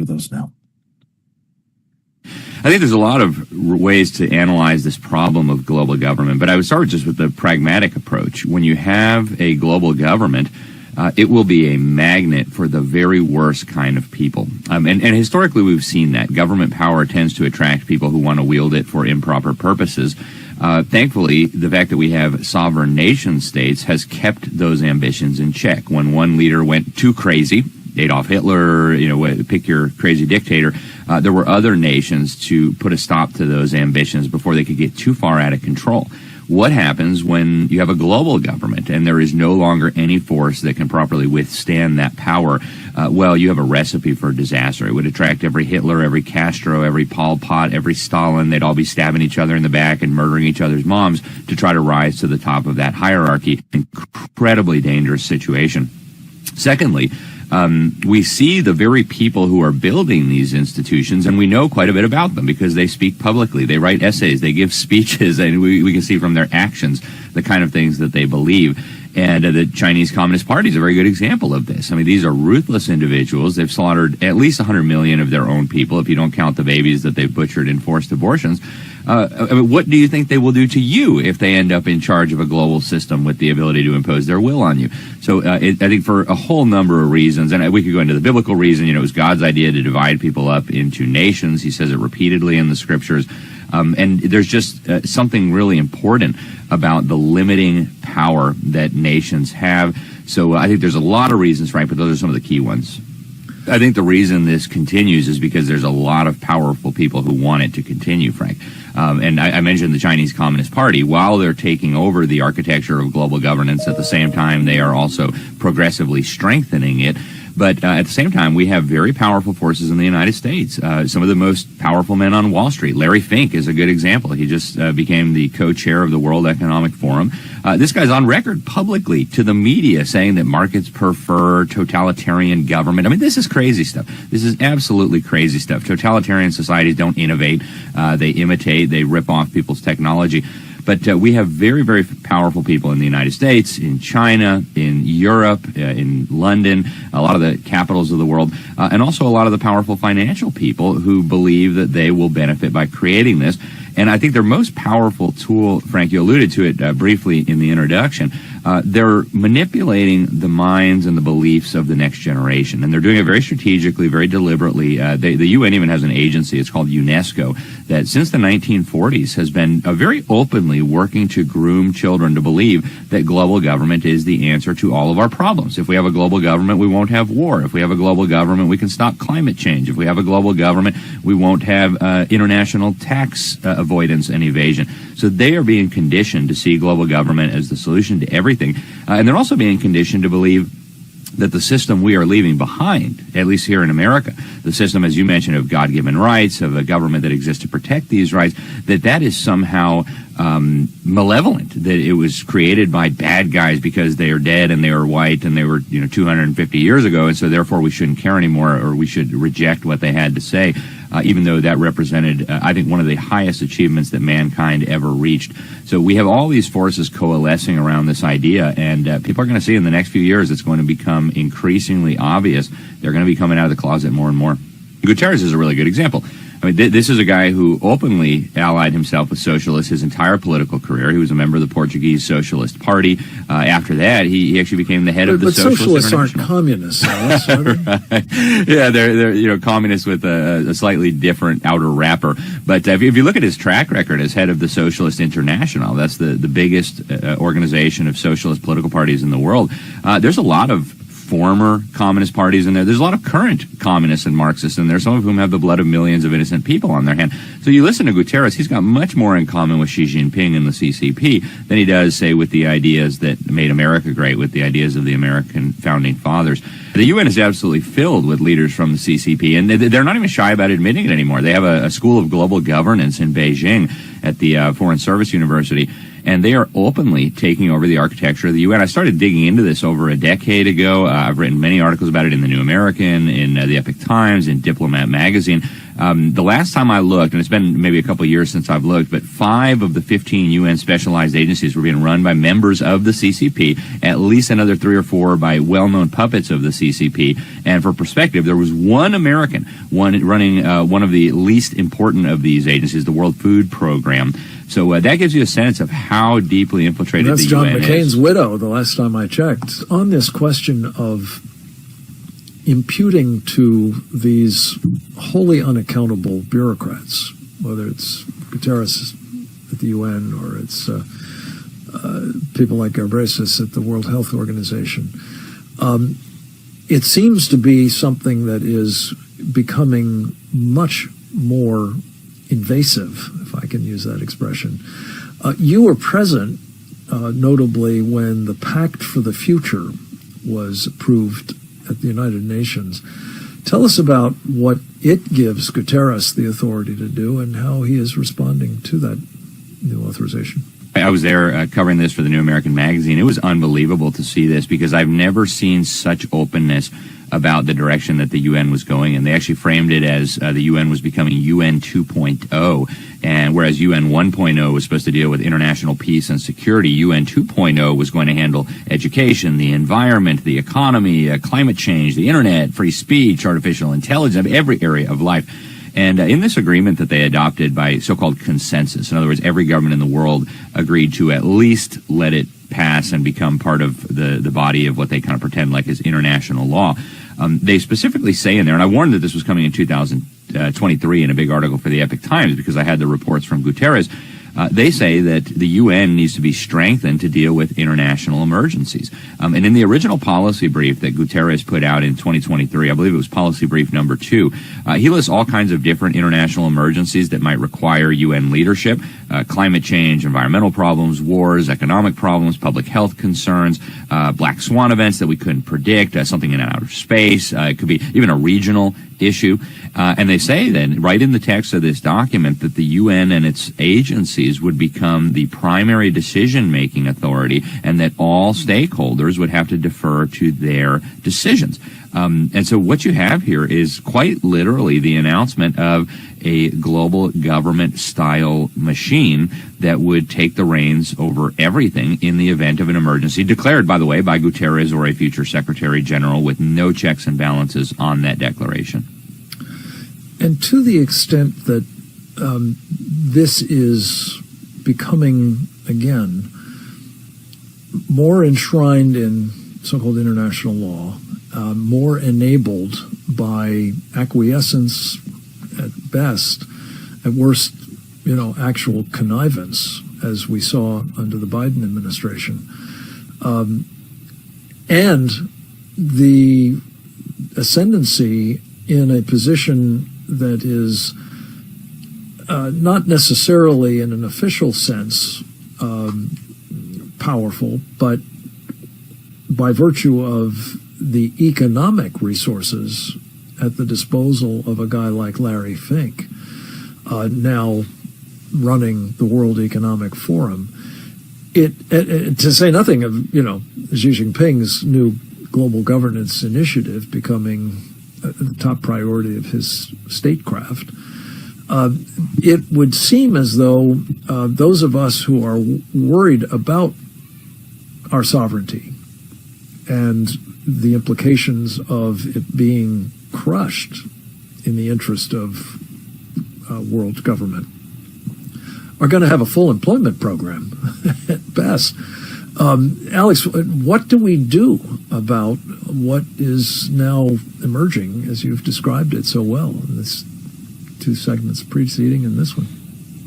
with us now. I think there's a lot of ways to analyze this problem of global government, but I would start just with the pragmatic approach. When you have a global government, it will be a magnet for the very worst kind of people. And historically, we've seen that. Government power tends to attract people who want to wield it for improper purposes. Thankfully, the fact that we have sovereign nation states has kept those ambitions in check. When one leader went too crazy, Adolf Hitler, pick your crazy dictator, there were other nations to put a stop to those ambitions before they could get too far out of control. What happens when you have a global government and there is no longer any force that can properly withstand that power? Well, you have a recipe for disaster. It would attract every Hitler, every Castro, every Pol Pot, every Stalin. They'd all be stabbing each other in the back and murdering each other's moms to try to rise to the top of that hierarchy. Incredibly dangerous situation. Secondly, we see the very people who are building these institutions, and we know quite a bit about them because they speak publicly, they write essays, they give speeches, and we can see from their actions the kind of things that they believe. And the Chinese Communist Party is a very good example of this. I mean, these are ruthless individuals. They've slaughtered at least 100 million of their own people, if you don't count the babies that they've butchered in forced abortions. What do you think they will do to you if they end up in charge of a global system with the ability to impose their will on you? So I think for a whole number of reasons, and we could go into the biblical reason, it was God's idea to divide people up into nations. He says it repeatedly in the scriptures. And there's just something really important about the limiting power that nations have. So I think there's a lot of reasons, Frank, but those are some of the key ones. I think the reason this continues is because there's a lot of powerful people who want it to continue, Frank. And I mentioned the Chinese Communist Party. While they're taking over the architecture of global governance, at the same time, they are also progressively strengthening it. But at the same time, we have very powerful forces in the United States. Some of the most powerful men on Wall Street. Larry Fink is a good example. He just became the co-chair of the World Economic Forum. This guy's on record publicly to the media saying that markets prefer totalitarian government. I mean, this is crazy stuff. This is absolutely crazy stuff. Totalitarian societies don't innovate. They imitate. They rip off people's technology. But we have very, very powerful people in the United States, in China, in Europe, in London, a lot of the capitals of the world, and also a lot of the powerful financial people who believe that they will benefit by creating this. And I think their most powerful tool, Frank, you alluded to it briefly in the introduction, they're manipulating the minds and the beliefs of the next generation. And they're doing it very strategically, very deliberately. The UN even has an agency, it's called UNESCO, that since the 1940s has been very openly working to groom children to believe that global government is the answer to all of our problems. If we have a global government, we won't have war. If we have a global government, we can stop climate change. If we have a global government, we won't have international tax avoidance and evasion. So they are being conditioned to see global government as the solution to everything. And they're also being conditioned to believe that the system we are leaving behind, at least here in America, the system, as you mentioned, of God-given rights, of a government that exists to protect these rights, that is somehow malevolent, that it was created by bad guys because they are dead and they were white and they were 250 years ago, and so therefore we shouldn't care anymore, or we should reject what they had to say, even though that represented, I think, one of the highest achievements that mankind ever reached. So we have all these forces coalescing around this idea, and people are going to see in the next few years it's going to become increasingly obvious. They're going to be coming out of the closet more and more. Guterres is a really good example. I mean, this is a guy who openly allied himself with socialists his entire political career. He was a member of the Portuguese Socialist Party. After that, he actually became the head of the Socialist Socialists aren't communists, Alex, are they? Right. Yeah, they're communists with a slightly different outer wrapper. But if you look at his track record as head of the Socialist International, that's the biggest organization of socialist political parties in the world, there's a lot of former communist parties in there. There's a lot of current communists and Marxists in there, some of whom have the blood of millions of innocent people on their hand. So you listen to Guterres, he's got much more in common with Xi Jinping and the CCP than he does, say, with the ideas that made America great, with the ideas of the American founding fathers. The UN is absolutely filled with leaders from the CCP, and they're not even shy about admitting it anymore. They have a school of global governance in Beijing at the Foreign Service University, and they are openly taking over the architecture of the UN. I started digging into this over a decade ago. I've written many articles about it in the New American, in the Epoch Times, in Diplomat magazine. The last time I looked, and it's been maybe a couple of years since I've looked, but 5 of the 15 UN specialized agencies were being run by members of the CCP, at least another 3 or 4 by well-known puppets of the CCP. And for perspective, there was one American, running one of the least important of these agencies, the World Food Program. So that gives you a sense of how deeply infiltrated the UN is. That's John McCain's widow, the last time I checked. On this question of imputing to these wholly unaccountable bureaucrats, whether it's Guterres at the UN or it's people like Ghebreyesus at the World Health Organization, it seems to be something that is becoming much more invasive, if I can use that expression. You were present, notably, when the Pact for the Future was approved at the United Nations. Tell us about what it gives Guterres the authority to do and how he is responding to that new authorization. I was there covering this for the New American Magazine. It was unbelievable to see this because I've never seen such openness about the direction that the UN was going in. They actually framed it as the UN was becoming UN 2.0, and whereas UN 1.0 was supposed to deal with international peace and security, UN 2.0 was going to handle education, the environment, the economy, climate change, the internet, free speech, artificial intelligence, every area of life. And in this agreement that they adopted by so-called consensus, in other words, every government in the world agreed to at least let it pass and become part of the body of what they kind of pretend like is international law. They specifically say in there, and I warned that this was coming in 2023 in a big article for the Epoch Times because I had the reports from Guterres. They say that the UN needs to be strengthened to deal with international emergencies. And in the original policy brief that Guterres put out in 2023, I believe it was policy brief number 2, he lists all kinds of different international emergencies that might require UN leadership: climate change, environmental problems, wars, economic problems, public health concerns, black swan events that we couldn't predict, something in outer space. It could be even a regional issue. And they say then, right in the text of this document, that the UN and its agencies would become the primary decision-making authority and that all stakeholders would have to defer to their decisions. And so what you have here is quite literally the announcement of a global government-style machine that would take the reins over everything in the event of an emergency, declared, by the way, by Guterres or a future Secretary General, with no checks and balances on that declaration. And to the extent that this is becoming, again, more enshrined in so-called international law, more enabled by acquiescence at best, at worst, actual connivance, as we saw under the Biden administration, and the ascendancy in a position that is not necessarily in an official sense powerful, but by virtue of the economic resources at the disposal of a guy like Larry Fink, now running the World Economic Forum. To say nothing of, Xi Jinping's new global governance initiative becoming the top priority of his statecraft, it would seem as though those of us who are worried about our sovereignty and the implications of it being crushed in the interest of world government are going to have a full employment program at best. Alex, what do we do about what is now emerging, as you've described it so well, in this 2 segments preceding and this one?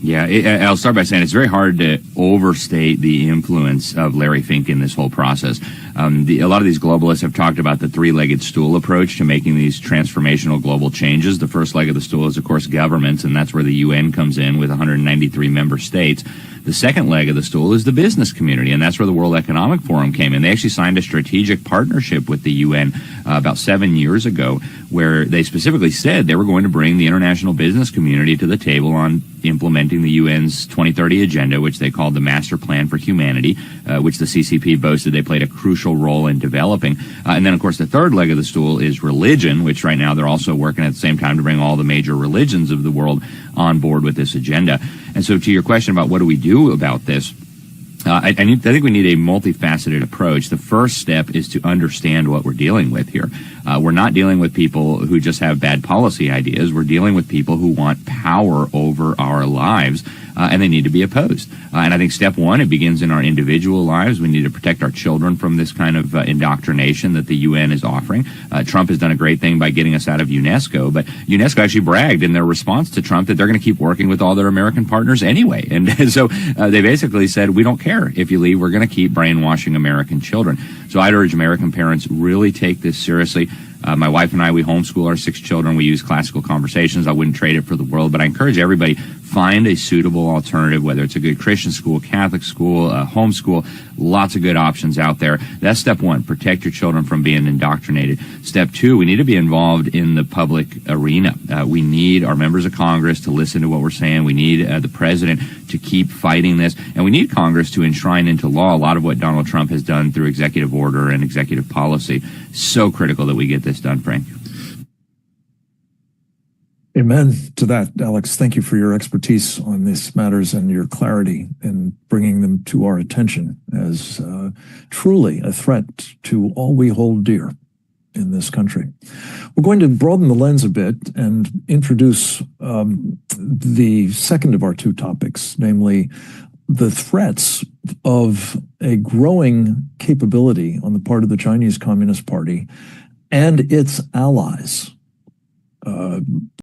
Yeah, I'll start by saying it's very hard to overstate the influence of Larry Fink in this whole process. A lot of these globalists have talked about the 3-legged stool approach to making these transformational global changes. The first leg of the stool is, of course, governments, and that's where the UN comes in with 193 member states. The second leg of the stool is the business community, and that's where the World Economic Forum came in. They actually signed a strategic partnership with the UN about 7 years ago, where they specifically said they were going to bring the international business community to the table on implementing the UN's 2030 agenda, which they called the Master Plan for Humanity, which the CCP boasted they played a crucial crucial role in developing. And then, of course, the third leg of the stool is religion, which right now they're also working at the same time to bring all the major religions of the world on board with this agenda. And so to your question about what do we do about this, I think we need a multifaceted approach. The first step is to understand what we're dealing with here. We're not dealing with people who just have bad policy ideas. We're dealing with people who want power over our lives, and they need to be opposed. And I think step one, it begins in our individual lives. We need to protect our children from this kind of indoctrination that the UN is offering. Trump has done a great thing by getting us out of UNESCO, but UNESCO actually bragged in their response to Trump that they're going to keep working with all their American partners anyway. And so they basically said, we don't care if you leave, we're going to keep brainwashing American children. So I'd urge American parents really take this seriously. My wife and I, we homeschool our 6 children. We use Classical Conversations. I wouldn't trade it for the world, but I encourage everybody, find a suitable alternative, whether it's a good Christian school, Catholic school, homeschool, lots of good options out there. That's step one, protect your children from being indoctrinated. Step two, we need to be involved in the public arena. We need our members of Congress to listen to what we're saying. We need the president to keep fighting this. And we need Congress to enshrine into law a lot of what Donald Trump has done through executive order and executive policy. So critical that we get this done, Frank. Amen to that, Alex. Thank you for your expertise on these matters and your clarity in bringing them to our attention as truly a threat to all we hold dear in this country. We're going to broaden the lens a bit and introduce the second of our 2 topics, namely the threats of a growing capability on the part of the Chinese Communist Party and its allies